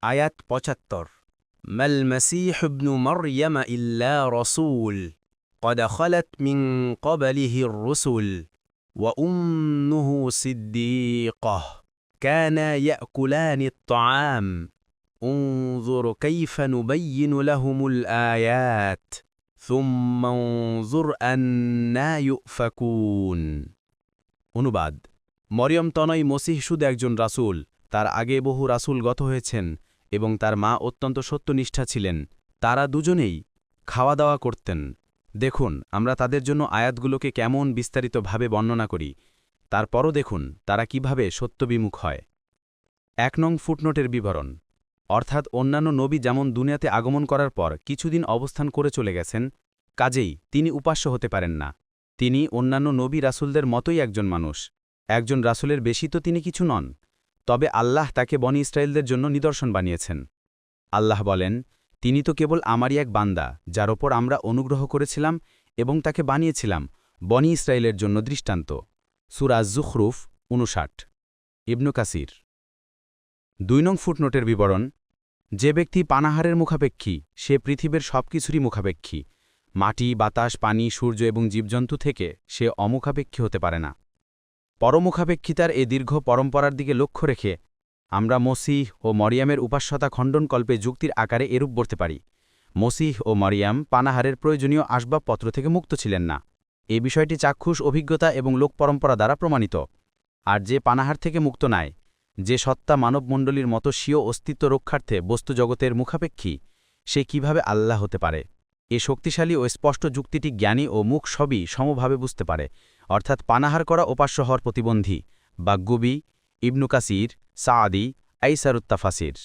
আয়াত ৭৫ মাল মাসীহু ইবনু মারইয়াম ইল্লা রাসূল قد خلت من قبله الرسل وأمه صديقة كانا يأكلان الطعام انظر كيف نبين لهم الآيات ثم انظر أنا يؤفكون অনুবাদ মরিয়ম তনয় মসিহ শুধু একজন রাসূল তার আগে বহু রাসূল গত হয়েছেন এবং তার মা অত্যন্ত সত্যনিষ্ঠা ছিলেন তারা দুজনেই খাওয়া দাওয়া করতেন দেখুন আমরা তাদের জন্য আয়াতগুলোকে কেমন বিস্তারিতভাবে বর্ণনা করি তারপরও দেখুন তারা কিভাবে সত্যবিমুখ হয় ১ নং ফুটনোটের বিবরণ অর্থাৎ অন্যান্য নবী যেমন দুনিয়াতে আগমন করার পর কিছুদিন অবস্থান করে চলে গেছেন কাজেই তিনি উপাস্য হতে পারেন না তিনি অন্যান্য নবী রাসূলদের মতোই একজন মানুষ একজন রাসূলের বেশি তো তিনি কিছু নন তবে আল্লাহ তাকে বনি ইসরায়েলদের জন্য নিদর্শন বানিয়েছেন আল্লাহ বলেন তিনি তো কেবল আমারই এক বান্দা যার ওপর আমরা অনুগ্রহ করেছিলাম এবং তাকে বানিয়েছিলাম বনি ইসরায়েলের জন্য দৃষ্টান্ত সূরা যুখরুফ ৫৯ ইবনু কাসির ২ নং ফুটনোটের বিবরণ যে ব্যক্তি পানাহারের মুখাপেক্ষী সে পৃথিবীর সবকিছুরই মুখাপেক্ষী মাটি বাতাস পানি সূর্য এবং জীবজন্তু থেকে সে অমুখাপেক্ষী হতে পারে না পরমুখাপেক্ষিতার এ দীর্ঘ পরম্পরার দিকে লক্ষ্য রেখে আমরা মসিহ ও মরিয়ামের উপাস্যতা খণ্ডনকল্পে যুক্তির আকারে এরূপ বলতে পারি মসিহ ও মরিয়াম পানাহারের প্রয়োজনীয় আসবাবপত্র থেকে মুক্ত ছিলেন না এ বিষয়টি চাক্ষুষ অভিজ্ঞতা এবং লোকপরম্পরা দ্বারা প্রমাণিত আর যে পানাহার থেকে মুক্ত নয় যে সত্তা মানবমণ্ডলীর মতো স্বীয় অস্তিত্ব রক্ষার্থে বস্তুজগতের মুখাপেক্ষী সে কিভাবে আল্লাহ হতে পারে এ শক্তিশালী ও স্পষ্ট যুক্তিটি জ্ঞানী ও মুখ সবই সমভাবে বুঝতে পারে অর্থাৎ পানাহার করা উপাস্য হওয়ার প্রতিবন্ধী বা গুবি ইবনু কাসির সাআদি আইসারুত্তাফাসির